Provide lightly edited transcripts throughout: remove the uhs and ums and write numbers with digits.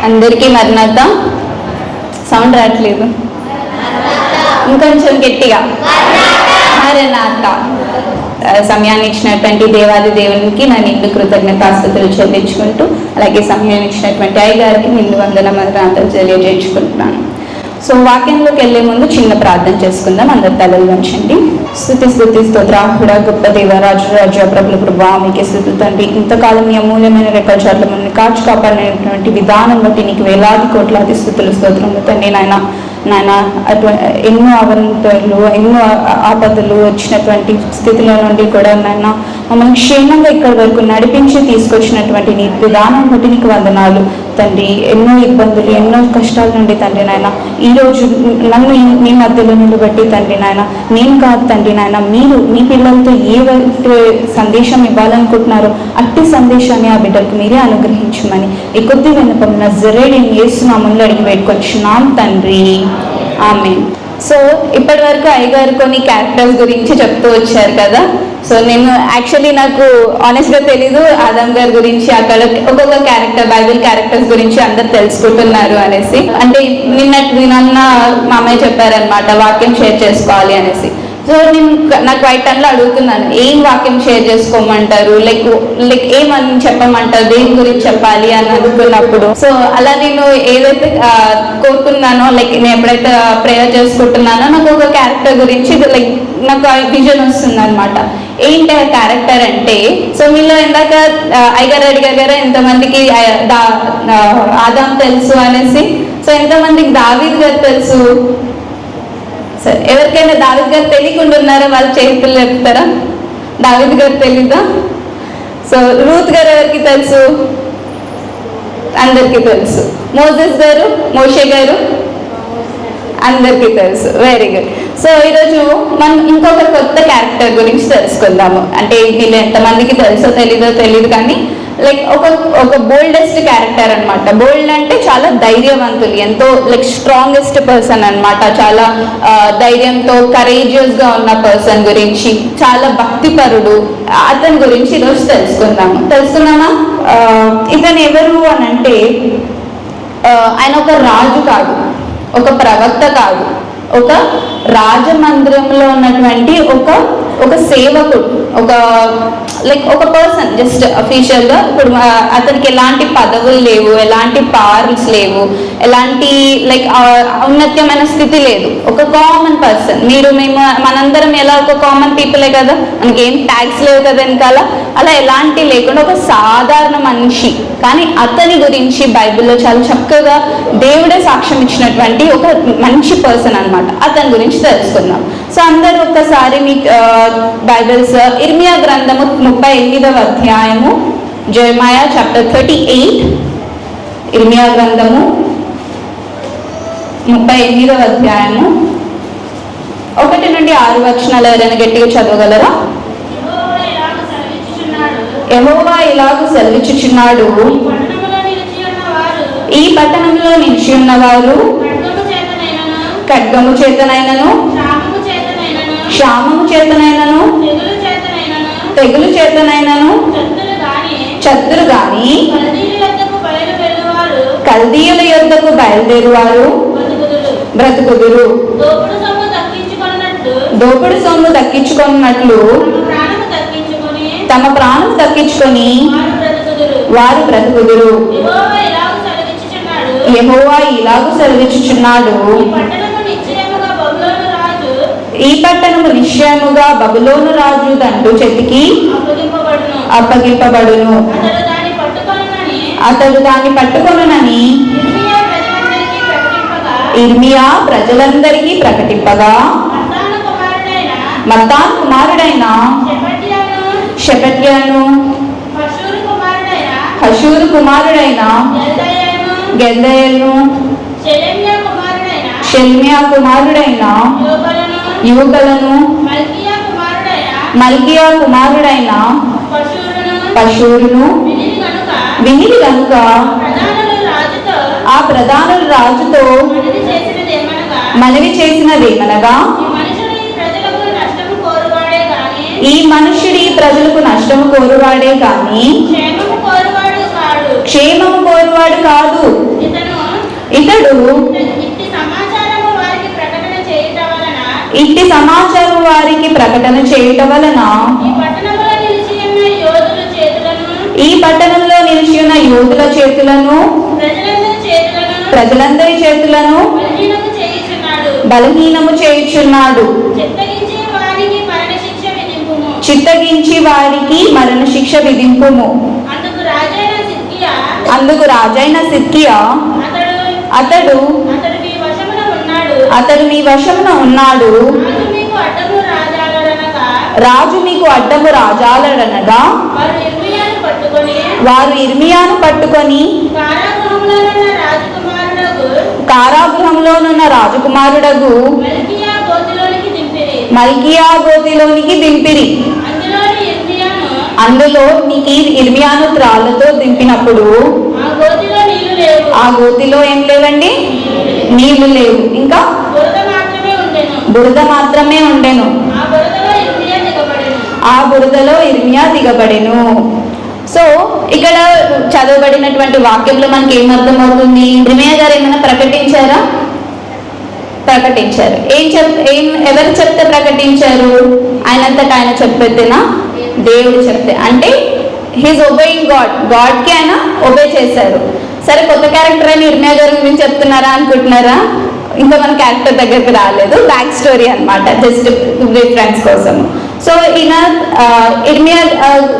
అందరికీ మరణాత. సౌండ్ రావట్లేదు, ఇంకొంచెం గట్టిగా మరణాత. సమయాన్ని ఇచ్చినటువంటి దేవాది దేవునికి నా నిండు కృతజ్ఞతాస్తుతులు చెల్లించుకుంటూ, అలాగే సమయాన్ని ఇచ్చినటువంటి అయ్యగారికి నిండు వందన మరణాతలు తెలియజేసుకుంటున్నాను. సో వాక్యంలోకి వెళ్లే ముందు చిన్న ప్రార్థన చేసుకుందాం. అందరు తలలు వంచండి. స్తుతి స్తోత్రాహుడ గొప్ప దేవ రాజు రాజు ప్రభుల ప్రభా మీకే స్తుతి తండ్రి. ఇంతకాలం మీ అమూల్యమైన రెక్కల చాట్ల మనల్ని కాచి కాపాడినటువంటి విధానం బట్టి నీకు వేలాది కోట్లాది స్తుతులు స్తోత్రములు తండ్రి. నాయన ఎన్నో అవంతలు, ఎన్నో ఆపదలు వచ్చినటువంటి స్థితిలో నుండి కూడా నాయన మమ్మల్ని క్షేమంగా ఇక్కడి వరకు నడిపించి తీసుకొచ్చినటువంటి నీ విధానం బట్టి నీకు వందనాలు తండ్రి. ఎన్నో ఇబ్బందులు, ఎన్నో కష్టాల నుండి తండ్రి నాయన ఈరోజు నన్ను మీ మధ్యలో నిలబెట్టి తండ్రి నాయన, నేను కాదు తండ్రి నాయన, మీరు మీ పిల్లలతో ఏ సందేశం ఇవ్వాలనుకుంటున్నారో అట్టి సందేశాన్ని ఆ బిడ్డలకు మీరే అనుగ్రహించమని ఈ కొద్ది విన్నపం నజరేయుడైన యేసు నామములో అడిగి పెట్టుకొచ్చున్నాం తండ్రి, ఆమేన్. సో ఇప్పటి వరకు అయ్యగారు కొన్ని క్యారెక్టర్స్ గురించి చెప్తూ వచ్చారు కదా. సో నేను యాక్చువల్లీ నాకు ఆనెస్ట్గా తెలీదు ఆదం గారి గురించి, అక్కడ ఒక్కొక్క క్యారెక్టర్, బైబిల్ క్యారెక్టర్స్ గురించి అందరు తెలుసుకుంటున్నారు అనేసి. అంటే నిన్న మా అమ్మాయి చెప్పారనమాట వాక్యం షేర్ చేసుకోవాలి అనేసి. సో నేను నాకు వైట్ టైంలో అడుగుతున్నాను, ఏం వాక్యం షేర్ చేసుకోమంటారు, లైక్ ఏమని చెప్పమంటారు, దేని గురించి చెప్పాలి అని అనుకున్నప్పుడు, సో అలా నేను ఏదైతే కోరుకున్నానో, లైక్ నేను ఎప్పుడైతే ప్రేయర్ చేసుకుంటున్నానో నాకు ఒక క్యారెక్టర్ గురించి లైక్ నాకు విజన్ వస్తుంది అనమాట. ఏంటి ఆ క్యారెక్టర్ అంటే, సో మీలో ఇందాక అయ్యగారు అడిగారు కదా ఎంతమందికి ఆదాం తెలుసు అనేసి. సో ఎంతమందికి దావీద్ గారు తెలుసు? సరే, ఎవరికైనా దావీద్ గారు తెలియకుండా ఉన్నారా? వాళ్ళ చేతులు చెప్తారా? దావీద్ గారు తెలీదా? సో రూత్ గారు ఎవరికి తెలుసు? అందరికీ తెలుసు. మోసెస్ గారు, మోషే గారు అందరికీ తెలుసు. Very good. సో ఈరోజు మనం ఇంకొక కొత్త క్యారెక్టర్ గురించి తెలుసుకుందాము. అంటే వీళ్ళు ఎంతమందికి తెలుసో తెలీదు కానీ లైక్ ఒక బోల్డెస్ట్ క్యారెక్టర్ అనమాట. బోల్డ్ అంటే చాలా ధైర్యవంతులు, ఎంతో లైక్ స్ట్రాంగెస్ట్ పర్సన్ అనమాట. చాలా ధైర్యంతో కరేజియస్గా ఉన్న పర్సన్ గురించి, చాలా భక్తిపరుడు, అతని గురించి ఈరోజు తెలుసుకుందామా? ఇతను ఎవరు అని అంటే, ఆయన ఒక రాజు కాదు, ఒక ప్రవక్త కాదు, ఒక రాజమందిరంలో ఉన్నటువంటి ఒక సేవకుడు, ఒక పర్సన్, జస్ట్ అఫీషియల్గా. ఇప్పుడు అతనికి ఎలాంటి పదవులు లేవు, ఎలాంటి పవర్స్ లేవు, ఎలాంటి లైక్ ఔన్నత్యమైన స్థితి లేదు. ఒక కామన్ పర్సన్. మనందరం ఎలా ఒక కామన్ పీపులే కదా, మనకి ఏం ట్యాక్స్ లేవు కదా వెనకాల, అలా ఎలాంటి లేకుండా ఒక సాధారణ మనిషి. కానీ అతని గురించి బైబిల్లో చాలా చక్కగా దేవుడే సాక్ష్యం ఇచ్చినటువంటి ఒక మంచి పర్సన్ అనమాట. అతని గురించి తెలుసుకుందాం. సో అందరూ ఒక్కసారి మీ బైబిల్స్ ఇర్మియా గ్రంథము 38వ అధ్యాయము, జెరెమియా చాప్టర్ 38, ఇర్మియా గ్రంథము 38వ అధ్యాయము 1 నుండి 6 వచనాలు ఎవరైనా గట్టిగా చదవగలరా? యెహోవా ఇలాగు సెలవిచ్చుచున్నాడు, ఈ పట్టణంలో నిలిచి ఉన్నవారు ఖడ్గము చేతనైనను, క్షామము చేతనైనను, తెగులు చేతనైనను చతురు గాని కల్దీయుల యొద్దకు బయలుదేరువారు బ్రతుకుదురు. దోపుడు సొమ్ము దక్కించుకున్నట్లు తమ ప్రాణం దక్కించుకొని వారు బ్రతుకుదురు. యెహోవా ఇలాగు సెలవిచ్చుచున్నాడు, ఈ పట్టణము నిశ్చయముగా బబులోను రాజు దండు చేతికి అప్పగింపబడును. అతడు దాన్ని పట్టుకొనునని ఇర్మియా ప్రజలందరికీ ప్రకటింపగా, మత్తాను కుమారుడైన షెఫట్యాను, హషూరు కుమారుడైన గెదల్యాను, షెల్మియా కుమారుడైన యువకులను, మల్కియా కుమారుడైన పశూరును వినిది కనుక ఆ ప్రధానుల రాజుతో మనవి చేసినదేమనగా, ఈ మనుష్యుడి ప్రజలకు నష్టము కోరువాడే కానీ క్షేమము కోరువాడు కాదు. ఇట్టి సమాచారం వారికి ప్రకటన చేయటం వలన ఈ పట్టణంలో నిలిచి ఉన్న యోధుల చేతులను ప్రజలందరి చేతులను బలహీనము చేయుచున్నాడు. చిత్తగించి వారికి మరణ శిక్ష విధింపుము. అందుకు రాజైన సిద్కియా అతడు మీ వశమున ఉన్నాడు, రాజు మీకు అడ్డము రాజాలడనగా వారు ఇర్మియాను పట్టుకొని కారాగృహంలోనున్న రాజకుమారుడగు మల్కియా గోతిలోనికి దింపిరి. అందులో నీకు ఇర్మియాను త్రాళ్లతో దింపినప్పుడు ఆ గోతిలో ఏం లేవండి, నీళ్లు లేవు, ఇంకా బురద మాత్రమే ఉండెను. ఆ బురదలో ఇర్మియా దిగబడెను. సో ఇక్కడ చదవబడినటువంటి వాక్యంలో మనకి ఏమర్థమవుతుంది? ఇర్మియా గారు ఏమైనా ప్రకటించారా? ప్రకటించారు. ఎవరు చెప్తే ప్రకటించారు? ఆయనంతటా ఆయన చెప్పేనా? దేవుడు చెప్తే. అంటే హీస్ ఒబేయింగ్ గాడ్కి ఆయన ఒబే చేశారు. సరే, కొత్త క్యారెక్టర్ అని ఇర్మియా గారి గురించి చెప్తున్నారా అనుకుంటున్నారా? ఇంకా మన క్యారెక్టర్ దగ్గరికి రాలేదు, బ్యాక్ స్టోరీ అనమాట, జస్ట్ రిఫరెన్స్ కోసం. సో ఈయన ఇర్మియా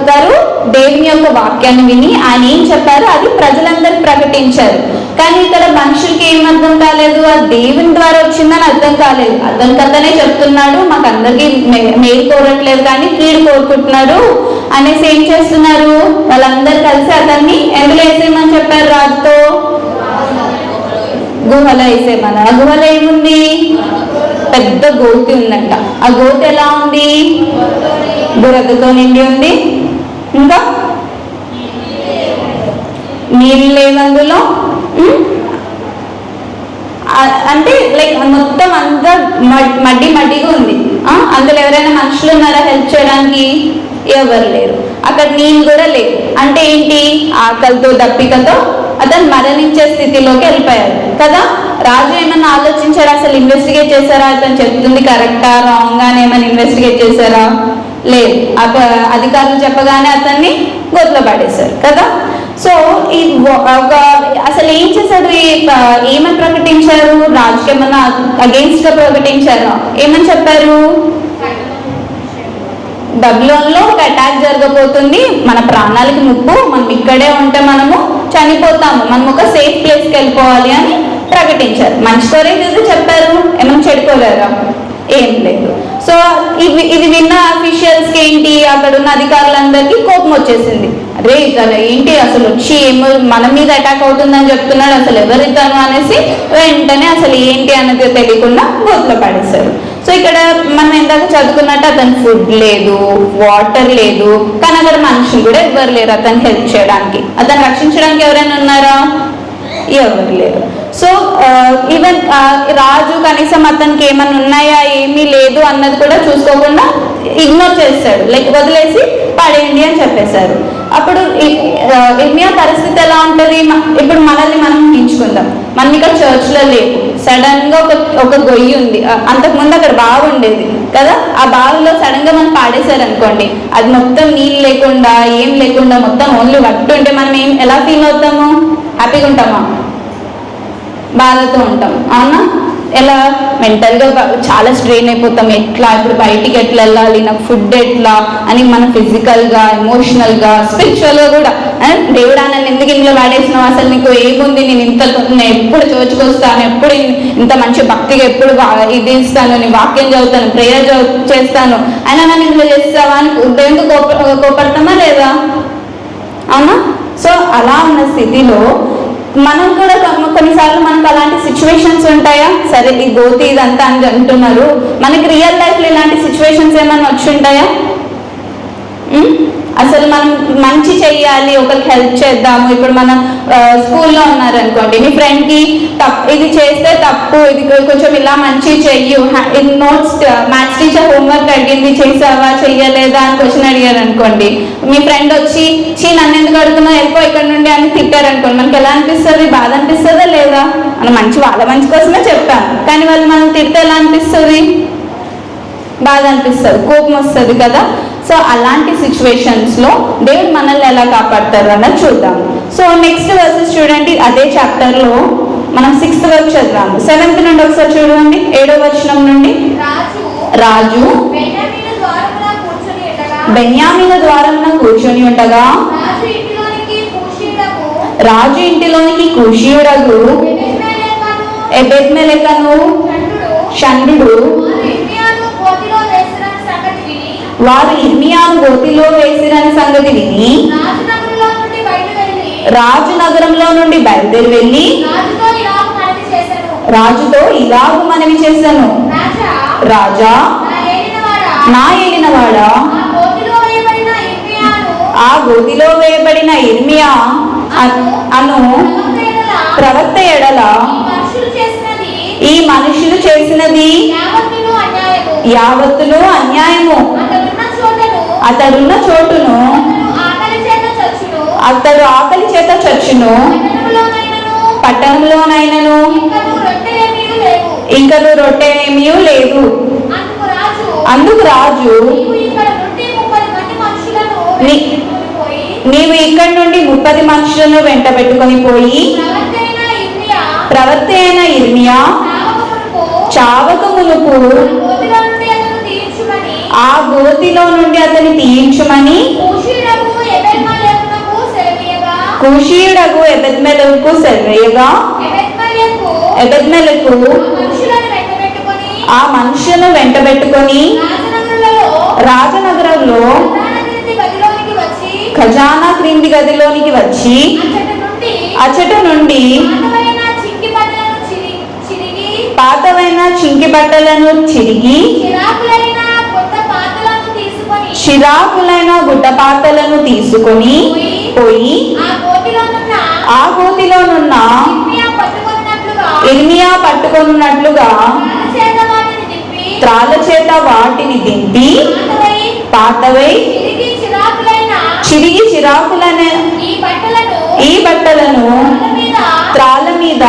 గారు దేవుని యొక్క వాక్యాన్ని విని ఆయన ఏం చెప్పారో అది ప్రజలందరికీ ప్రకటించారు. కానీ ఇక్కడ మనుషులకి ఏం అర్థం కాలేదు, ఆ దేవుని ద్వారా వచ్చిందని అర్థం కాలేదు. అతని కథనే చెప్తున్నాడు, మాకు అందరికీ మేలు కోరట్లేదు కానీ కీడు కోరుకుంటున్నాడు అనేసి ఏం చేస్తున్నారు, వాళ్ళందరూ కలిసి అతన్ని ఎందులో వేసేయమని చెప్పారు? రాజుతో గుహలో వేసేయమని. ఆ గుహలో ఏముంది? పెద్ద గోతి ఉందంట. ఆ గోతి ఎలా ఉంది? బురదతో నిండి ఉంది, ఇంకా నీళ్ళు లేవు అందులో. అంటే లైక్ మొత్తం అంతా మడ్డిగా ఉంది. అందులో ఎవరైనా మనుషులు ఉన్నారా హెల్ప్ చేయడానికి? ఎవరు లేరు. అక్కడ నీళ్ళు కూడా లేవు. అంటే ఏంటి? ఆకలితో దప్పికతో అతను మరణించే స్థితిలోకి వెళ్ళిపోయారు కదా. రాజు ఏమన్నా ఆలోచించారా? అసలు ఇన్వెస్టిగేట్ చేశారా? అతను చెప్తుంది కరెక్టా రాంగా అని ఏమైనా ఇన్వెస్టిగేట్ చేశారా? లేదు. అధికారులు చెప్పగానే అతన్ని గొంతులో పడేశారు కదా. సో ఈ అసలు ఏం చేశాడు? ఏమని ప్రకటించారు? రాజుకి ఏమన్నా అగెయిన్స్ట్ గా ప్రకటించారా? ఏమని చెప్పారు? బబులోన్లో ఒక అటాక్ జరగబోతుంది, మన ప్రాణాలకి ముప్పు, మనం ఇక్కడే ఉంటే మనము చనిపోతాము, మనం ఒక సేఫ్ ప్లేస్కి వెళ్ళిపోవాలి అని ప్రకటించారు. మంచి స్టోరీ చెప్పారు, ఏమైనా చెడుకోలేరా? ఏం లేదు. సో ఇది విన్న అఫీషియల్స్కి ఏంటి, అక్కడ ఉన్న అధికారులందరికీ కోపం వచ్చేసింది. అరే ఇతను ఏంటి అసలు వచ్చి ఏమో మన మీద అటాక్ అవుతుందని చెప్తున్నాడు, అసలు ఎవరితను అనేసి వెంటనే అసలు ఏంటి అన్నది తెలియకుండా గోతులో పడేశారు. సో ఇక్కడ మనం ఇందాక చదువుకున్నట్టు అతను ఫుడ్ లేదు, వాటర్ లేదు, కానీ అక్కడ మనుషులు కూడా ఎవరు లేరు అతను హెల్ప్ చేయడానికి. అతను రక్షించడానికి ఎవరైనా ఉన్నారా? ఎవరు లేరు. సో ఈవెన్ రాజు కనీసం అతనికి ఏమన్నా ఉన్నాయా, ఏమీ లేదు అన్నది కూడా చూసుకోకుండా ఇగ్నోర్ చేస్తాడు, లైక్ వదిలేసి పడేయండి అని చెప్పేశారు. అప్పుడు ఇర్మియా పరిస్థితి ఎలా ఉంటుంది? ఇప్పుడు మనల్ని మనం ఊహించుకుందాం. మనం ఇక్కడ చర్చ్లో లేవు, సడన్ గా ఒక గొయ్యి ఉంది, అంతకుముందు అక్కడ బావి ఉండేది కదా, ఆ బావిలో సడన్ గా మనం పాడేశారు అనుకోండి, అది మొత్తం నీళ్ళు లేకుండా ఏం లేకుండా మొత్తం ఓన్లీ వట్టు ఉంటే మనం ఎలా ఫీల్ అవుతాము? హ్యాపీగా ఉంటామా? బాధతో ఉంటాం, అవునా? ఎలా మెంటల్గా చాలా స్ట్రెయిన్ అయిపోతాం. ఎట్లా ఇప్పుడు బయటికి ఎట్లా వెళ్ళాలి, నాకు ఫుడ్ ఎట్లా అని మనం ఫిజికల్గా, ఎమోషనల్గా, స్పిరిచువల్గా కూడా దేవుడా నన్ను ఎందుకు ఇంట్లో వాడేసినావు, అసలు నీకు ఏముంది, నేను ఎప్పుడు చర్చ్కి వస్తాను, ఎప్పుడు ఇంత మంచి భక్తిగా ఎప్పుడు ఇది ఇస్తాను, నీ వాక్యం చదువుతాను, ప్రేయర్ చేస్తాను, అయినా నన్ను ఇంట్లో చేస్తావా అని దేవుడికి కోపడతామా లేదా? అవునా? సో అలా ఉన్న స్థితిలో మనం కూడా కొన్నిసార్లు మనకు అలాంటి సిచ్యువేషన్స్ ఉంటాయా? సరే ఈ గోతి ఇదంతా అని అంటున్నారు, మనకి రియల్ లైఫ్లో ఇలాంటి సిచ్యువేషన్స్ ఏమైనా వచ్చి ఉంటాయా? అసలు మనం మంచి చెయ్యాలి, ఒకరికి హెల్ప్ చేద్దాము. ఇప్పుడు మనం స్కూల్లో ఉన్నారనుకోండి, మీ ఫ్రెండ్కి ఇది చేస్తే తప్పు, ఇది కొంచెం ఇలా మంచి చెయ్యు, ఇది నోట్స్ మ్యాథ్స్ టీచర్ హోంవర్క్ అడిగింది చేసావా చెయ్యలేదా అని క్వశ్చన్ అడిగారు అనుకోండి, మీ ఫ్రెండ్ వచ్చి నన్ను ఎందుకు అడుగుతున్నావు వెళ్ళిపో ఇక్కడ నుండి అని తిట్టారు అనుకోండి, మనకి ఎలా అనిపిస్తుంది? బాధ అనిపిస్తుందా లేదా? మనం వాళ్ళ మంచి కోసమే చెప్తాం, కానీ వాళ్ళు మనం తిడితే ఎలా అనిపిస్తుంది? బాధ అనిపిస్తుంది, కోపం వస్తుంది కదా. సో అలాంటి సిచ్యువేషన్స్లో దేవుడు మనల్ని ఎలా కాపాడతారు అన్నది చూద్దాం. సో నెక్స్ట్ వర్సెస్ చూడండి, అదే చాప్టర్లో మనం 6th వర్క్ చదివాము. 7th నుండి ఒకసారి చూడండి, 7వ వచనం నుండి. రాజు బెన్యామీను ద్వారమున కూర్చొని ఉండగా రాజు ఇంటిలోనికి కూషీయుడగు ఎబెద్మెలెకను షండు వారు ఇర్మియాను గోతిలో వేసిరని సంగతి విని రాజు నగరంలో నుండి బయలుదేరి వెళ్ళి రాజుతో ఇలాగు మనవి చేశాను, రాజా, నా ఏలినవాడా, ఆ గోతిలో వేయబడిన ఇర్మియా అను ప్రవక్త ఎడల ఈ మనుషులు చేసినది యావత్తును అన్యాయము. అతడున్న చోటును అతడు ఆకలి చేత చచ్చును, పట్టణంలోనైనను ఇంకను రొట్టె ఏమీ లేదు. అందుకు రాజు, నీవు ఇక్కడి నుండి 30 మనుషులను వెంట పెట్టుకొని పోయి ప్రవక్త అయిన ఇర్మియా చావక మునుపు ఆ గోతిలో నుండి అతని తీయించుమని కూషీయుడగు ఎబెద్మెలెకు సెలవేయగా ఎబెద్మెలెకు ఆ మనుషులను వెంట పెట్టుకొని రాజనగరంలో ఖజానా క్రింది గదిలోనికి వచ్చి అచ్చట నుండి పాతవైన చింకి బట్టలను చిరిగి చిరాకులైన గుడ్డ పాతలను తీసుకొని పోయి ఆ గోతిలోనున్న ఇర్మియా పట్టుకున్నట్లుగా త్రాళ్ళ చేత వాటిని దింపి పాతవై చిరిగి చిరాకులైన ఈ బట్టలను త్రాళ్ళ మీద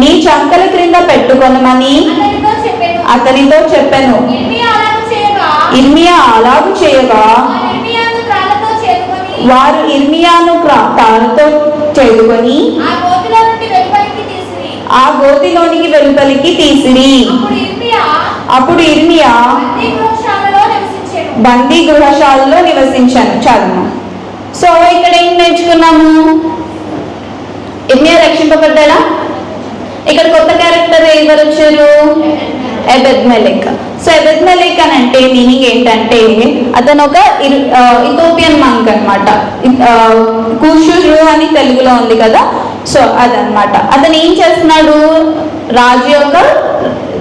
నీ చంకల క్రింద పెట్టుకొనమని అతనితో చెప్పాను. ఇర్మియా అలాగు చేయగా వారు ఇర్మియాను తాళ్ళతో చేదుకొని ఆ గోతిలోనికి వెలుపలికి తీసిరి. అప్పుడు ఇర్మియా బందీ గృహశాలలో నివసించాను. చదువు. సో ఇక్కడ ఏం నేర్చుకున్నాము? ఇర్మియా రక్షింపబడ్డా? ఇక్కడ కొత్త క్యారెక్టర్ ఎవరు వచ్చారు? ఎబెద్మెలెక్. సో ఎబెద్మెలెక్ అని అంటే మీనింగ్ ఏంటంటే అతను ఒక ఇథోపియన్ మంక్ అనమాట. కూషురు అని తెలుగులో ఉంది కదా, సో అదనమాట. అతను ఏం చేస్తున్నాడు? రాజు యొక్క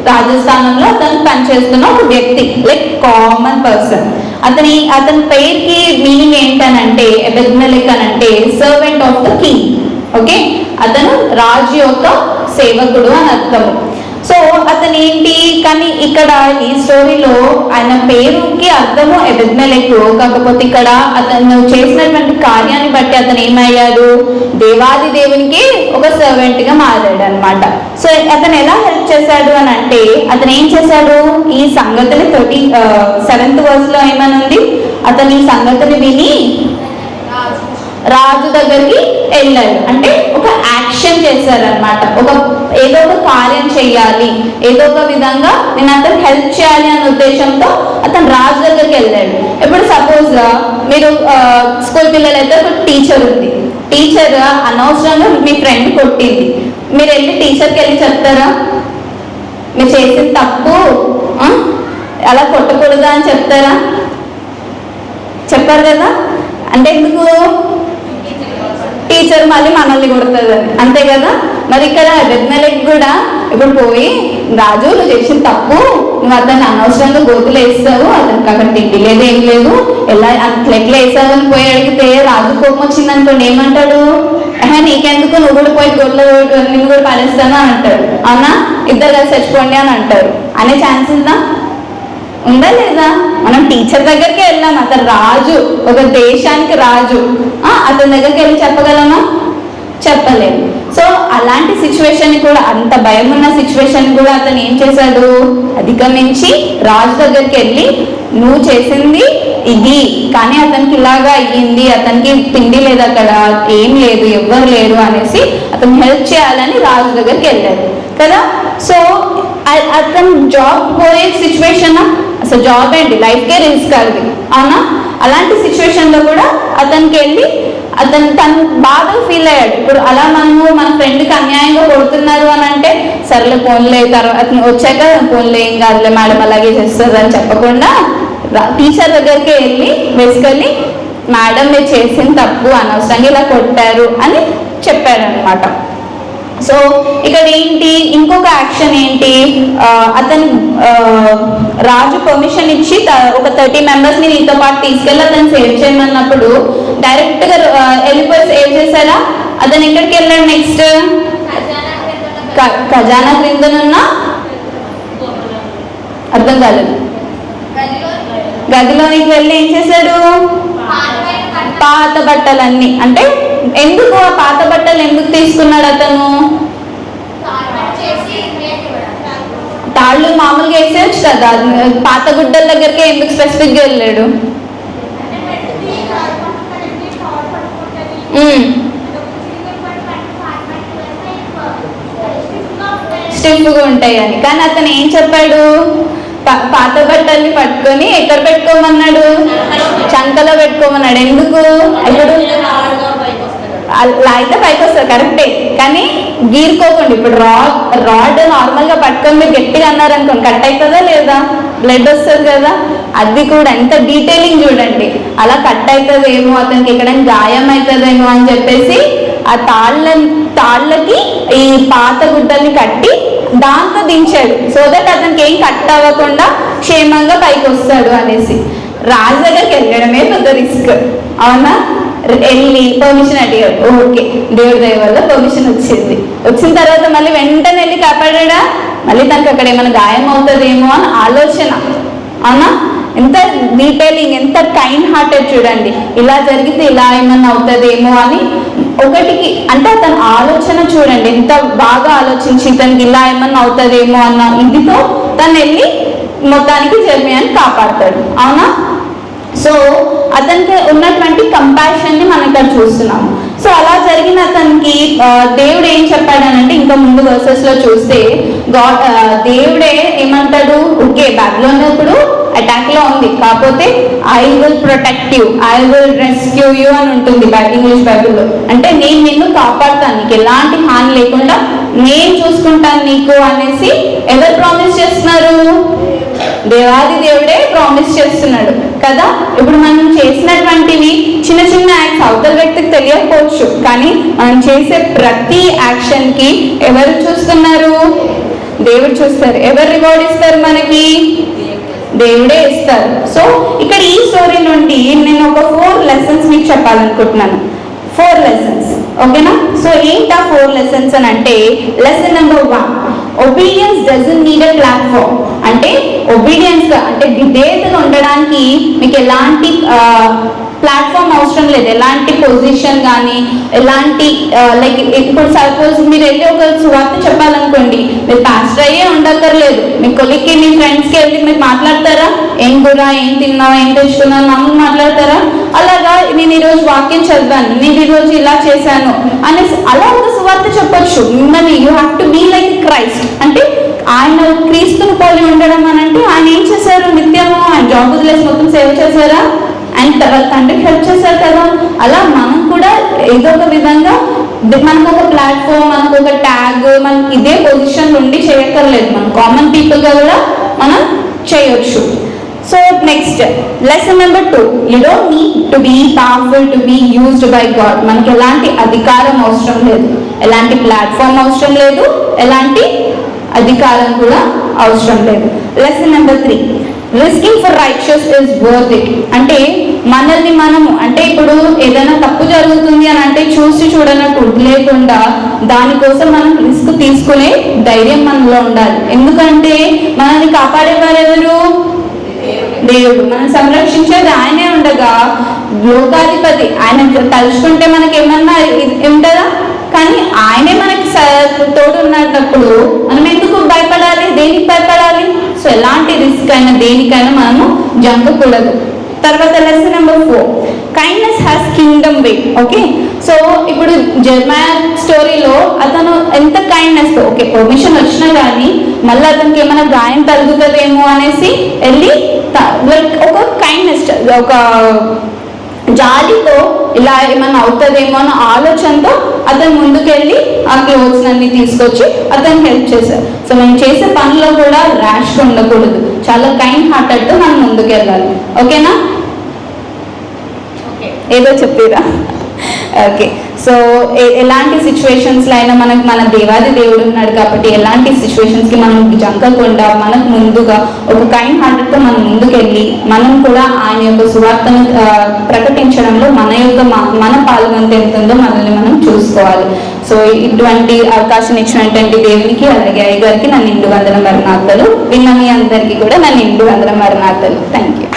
రాజస్థానంలో అతను పనిచేస్తున్న ఒక వ్యక్తి, లైక్ కామన్ పర్సన్. అతని పేరుకి మీనింగ్ ఏంటనంటే ఎబెద్మెలెక్ అని అంటే servant of the king. Okay, అతను రాజు యొక్క సేవకుడు అని అర్థము. సో అతను ఏంటి, కానీ ఇక్కడ ఈ స్టోరీలో ఆయన పేరుకి అర్థము ఎబెద్మెలెక్. కాకపోతే ఇక్కడ అతను చేసినటువంటి కార్యాన్ని బట్టి అతను ఏమయ్యాడు? దేవాది దేవునికి ఒక సర్వెంట్ గా మారాడు అనమాట. సో అతను ఎలా హెల్ప్ చేశాడు అని అంటే అతను ఏం చేశాడు? ఈ సంగతిని 7th verse ఏమనుంది? అతను ఈ సంగతిని విని రాజు దగ్గరికి వెళ్ళాడు. అంటే ఒక యాక్షన్ చేశారనమాట. ఏదో ఒక కార్యం చేయాలి, ఏదో ఒక విధంగా నేను అతను హెల్ప్ చేయాలి అనే ఉద్దేశంతో అతను రాజు దగ్గరికి వెళ్ళాడు. ఇప్పుడు సపోజ్ మీరు స్కూల్ పిల్లలు అయితే ఒక టీచర్ ఉంది. టీచర్ అనవసరంగా మీ ఫ్రెండ్ కొట్టింది. మీరు వెళ్ళి టీచర్కి వెళ్ళి చెప్తారా? మీరు చేసిన తప్పు అలా కొట్టకూడదా అని చెప్తారా? చెప్పారు కదా. అంటే ఎందుకు? టీచర్ మళ్ళీ మనల్ని కొడుతుంది అని, అంతే కదా. మరి ఇక్కడ ఎబెద్మెలెక్ కూడా ఇప్పుడు పోయి రాజు నువ్వు చేసిన తప్పు, నువ్వు అతన్ని అనవసరంగా గోతులు వేస్తావు, అతనికి అక్కడ తిండి లేదు ఏం లేదు, ఎలా ఎట్లా వేసావు అని పోయి అడిగితే రాజు కోపం వచ్చింది అనుకోండి, ఏమంటాడు? నీకెందుకు, నువ్వు కూడా పోయి గొడ్ల నిన్ను కూడా పాలిస్తాను అని అంటాడు. అవునా? ఇద్దరు కలిసి చచ్చిపోండి అని అంటారు. అనే ఛాన్స్ ఉందా లేదా? మనం టీచర్ దగ్గరికి వెళ్ళాం, అతను రాజు, ఒక దేశానికి రాజు. అతని దగ్గరికి వెళ్ళి చెప్పగలమా? చెప్పలేము. సో అలాంటి సిచ్యువేషన్ కూడా, అంత భయం ఉన్న సిచ్యువేషన్ కూడా అతను ఏం చేశాడు, అధిగమించి రాజు దగ్గరికి వెళ్ళి నువ్వు చేసింది ఇది, కానీ అతనికి ఇలాగా అయ్యింది, అతనికి తిండి లేదు, అక్కడ ఏం లేదు, ఎవ్వరు లేరు అనేసి అతను హెల్ప్ చేయాలని రాజు దగ్గరికి వెళ్ళాడు కదా. సో అతను జాబ్ పోయే సిచ్యువేషన్, అసలు జాబ్ ఏంటి, లైఫ్కే రిస్క్ అది, అవునా? అలాంటి సిచ్యువేషన్లో కూడా అతనికి వెళ్ళి తను బాగా ఫీల్ అయ్యాడు. ఇప్పుడు అలా మనము మన ఫ్రెండ్కి అన్యాయంగా కొడుతున్నారు అని అంటే సర్లే ఫోన్లే, తర్వాత వచ్చాక ఫోన్లే ఏం కాదులే మేడం అలాగే చేస్తుంది అని చెప్పకుండా టీచర్ దగ్గరికి వెళ్ళి బేసికల్లీ మేడం మీరు చేసిన తప్పు, అనవసరంగా ఇలా కొట్టారు అని చెప్పారనమాట. సో ఇక్కడ ఏంటి, ఇంకొక యాక్షన్ ఏంటి, అతను రాజు పర్మిషన్ ఇచ్చి ఒక 30 మెంబర్స్ని నీతో పాటు తీసుకెళ్ళి అతను సేవ్ చేయమన్నప్పుడు డైరెక్ట్గా వెళ్ళిపోయి సేవ్ చేశారా? అతను ఎక్కడికి వెళ్ళాడు నెక్స్ట్? ఖజానా క్రిందనున్న, అర్థం కాలేదు, గదిలోనికి వెళ్ళి ఏం చేశాడు? పాత బట్టలన్నీ, అంటే ఎందుకు ఆ పాత బట్టలు ఎందుకు తీసుకున్నాడు అతను? తాళ్ళు మామూలుగా వేసేయచ్చు కదా, పాత గుడ్డల దగ్గరికి ఎందుకు స్పెసిఫిక్గా వెళ్ళాడు? స్టిఫ్గా ఉంటాయి అని. కానీ అతను ఏం చెప్పాడు? పాత బట్టల్ని పట్టుకొని ఎక్కడ పెట్టుకోమన్నాడు? చంకలో పెట్టుకోమన్నాడు. ఎందుకు? ఇప్పుడు అలా అయితే పైకి వస్తుంది కరెక్టే, కానీ గీరుకోకండి. ఇప్పుడు రాడ్ నార్మల్గా పట్టుకొని మీరు గట్టిగా అన్నారనుకోండి, కట్ అవుతుందా లేదా? బ్లడ్ వస్తుంది కదా. అది కూడా ఎంత డీటెయిలింగ్ చూడండి. అలా కట్ అవుతుందేమో, అతనికి ఎక్కడైనా గాయం అవుతుందేమో అని చెప్పేసి ఆ తాళ్ళకి ఈ పాత గుడ్డల్ని కట్టి దాంతో దించాడు, సో దట్ అతనికి ఏం కట్ అవ్వకుండా క్షేమంగా పైకి వస్తాడు అనేసి. రాజు దగ్గరికి వెళ్ళడమే పెద్ద రిస్క్, అవునా? వెళ్ళి పర్మిషన్ అడిగాడు, ఓకే దేవుడి దయ వల్ల పర్మిషన్ వచ్చింది. వచ్చిన తర్వాత మళ్ళీ వెంటనే వెళ్ళి కాపాడా? మళ్ళీ తనకి అక్కడ ఏమైనా గాయం అవుతుందేమో అని ఆలోచన, అవునా? ఎంత డీటెయిలింగ్, ఎంత కైండ్ హార్టెడ్ చూడండి. ఇలా జరిగితే ఇలా ఏమన్నా అవుతుందేమో అని ఒకటికి, అంటే అతని ఆలోచన చూడండి ఎంత బాగా ఆలోచించి తనకి ఇలా ఏమన్నా అవుతుందేమో అన్న ఇదితో తను వెళ్ళి మొత్తానికి జెర్మియాని కాపాడతాడు, అవునా? సో అతనికి ఉన్నటువంటి కంపాషన్ని మనం ఇక్కడ చూస్తున్నాము. సో అలా జరిగిన అతనికి దేవుడు ఏం చెప్పాడనంటే, ఇంకా ముందు వర్సెస్లో చూస్తే దేవుడే ఏమంటాడు, ఓకే బ్యాబిలోన్ ఇప్పుడు అటాక్లో ఉంది, కాకపోతే I will protect you, I will rescue you అని ఉంటుంది ఇంగ్లీష్ బైబిల్లో. అంటే నేను నిన్ను కాపాడుతాను, నీకు ఎలాంటి హాని లేకుండా నేను చూసుకుంటాను నీకు అనేసి ఎవరు ప్రామిస్ చేస్తున్నారు? దేవాది దేవుడే ప్రామిస్ చేస్తున్నాడు కదా. ఇప్పుడు మనం చేసినటువంటివి చిన్న చిన్న యాక్ట్స్ అవతల వ్యక్తికి తెలియకపోవచ్చు, కానీ మనం చేసే ప్రతి యాక్షన్కి ఎవరు చూస్తున్నారు? దేవుడు చూస్తారు. ఎవరు రివార్డ్ ఇస్తారు మనకి? దేవుడే ఇస్తారు. సో ఇక్కడ ఈ స్టోరీ నుండి నేను ఒక 4 లెసన్స్ మీకు చెప్పాలనుకుంటున్నాను. 4 లెసన్స్, ఓకేనా? సో ఏంటి ఆ 4 లెసన్స్ అని అంటే, lesson number 1, obedience doesn't need a platform. అంటే ఒబీడియన్స్గా, అంటే విధేయతగా ఉండడానికి మీకు ఎలాంటి ప్లాట్ఫామ్ అవసరం లేదు, ఎలాంటి పొజిషన్ కానీ ఎలాంటి లైక్ ఇప్పుడు సపోజ్ మీరు వెళ్ళి ఒక సువార్త చెప్పాలనుకోండి, మీరు పాస్టర్ అయ్యే ఉండక్కర్లేదు, మీ కొలిక్కి మీ ఫ్రెండ్స్కి వెళ్ళి మీరు మాట్లాడతారా? ఏం గురా, ఏం తిన్నావా, ఏం తెచ్చుకున్నావు, మామూలు మాట్లాడతారా? అలాగా నేను ఈరోజు వాక్యం చదివాను, నేను ఈరోజు ఇలా చేశాను అనేసి అలా ఒక సువార్త చెప్పొచ్చు. మిమ్మల్ని you have to be like Christ, అంటే ఆయన క్రీస్తుని పోలి ఉండడం అని అంటే ఆయన ఏం చేశారు? నిత్యము ఆయన జాబ్ వదిలేసి మొత్తం సేవ చేశారా? అండ్ వాళ్ళ తండ్రికి హెల్ప్ చేశారు కదా. అలా మనం కూడా ఏదో ఒక విధంగా మనకు ఒక ప్లాట్ఫామ్, మనకు ఒక ట్యాగ్, మనకి ఇదే పొజిషన్ నుండి చేయక్కర్లేదు, మనం కామన్ పీపుల్గా కూడా మనం చేయొచ్చు. So next lesson number 2, you don't need to be powerful to be used by God. మనకి ఎలాంటి అధికారం అవసరం లేదు, ఎలాంటి ప్లాట్ఫామ్ అవసరం లేదు, ఎలాంటి అధికారం కూడా అవసరం లేదు. Lesson number 3, risking for righteous is worth it. అంటే మనల్ని మనము, అంటే ఇప్పుడు ఏదైనా తప్పు జరుగుతుంది అని అంటే చూసి చూడనట్టు లేకుండా దానికోసం మనం రిస్క్ తీసుకునే ధైర్యం మనలో ఉండాలి. ఎందుకంటే మనల్ని కాపాడేవారు ఎవరు? దేవుడు. మనం సంరక్షించేది ఆయనే ఉండగా లోకాధిపతి ఆయన తలుచుకుంటే మనకి ఏమన్నా ఉంటుందా? కానీ ఆయనే మనకి ఎలాంటి రిస్క్ అయినా దేనికైనా మనము జంకకూడదు. తర్వాత lesson number 4, kindness has Kingdom way. Okay, so ఇప్పుడు జెర్మయా స్టోరీలో అతను ఎంత కైండ్నెస్, ఓకే పర్మిషన్ వచ్చినా కానీ మళ్ళీ అతనికి ఏమైనా గాయం తగ్గుతుందేమో అనేసి వెళ్ళి లైక్ ఒక కైండ్నెస్, ఒక జాలితో ఇలా ఏమైనా అవుతుందేమో అన్న ఆలోచనతో అతను ముందుకెళ్ళి ఆ క్లోత్స్ అన్ని తీసుకొచ్చి అతను హెల్ప్ చేశారు. సో మనం చేసే పనిలో కూడా ర్యాష్గా ఉండకూడదు, చాలా కైండ్ హార్టెడ్తో మనం ముందుకెళ్ళాలి. ఓకేనా? ఏదో చెప్పిరా? ఓకే, సో ఎలాంటి సిచ్యువేషన్స్లో అయినా మనకు మన దేవాది దేవుడు ఉన్నాడు కాబట్టి ఎలాంటి సిచ్యువేషన్స్కి మనం జంకకుండా మనకు ముందుగా ఒక కైండ్ హార్టెడ్తో మనం ముందుకెళ్ళి మనం కూడా ఆయన యొక్క సువార్తను ప్రకటించడంలో మన పాల్గొంత ఎంత ఉందో మనల్ని మనం చూసుకోవాలి. సో ఇటువంటి అవకాశం ఇచ్చినటువంటి దేవునికి అలాగే అయ్య గారికి నా నిండు వందన మరణార్థాలు, విన్న మీ అందరికీ కూడా నా నిండు వందన మరణార్థాలు. Thank you.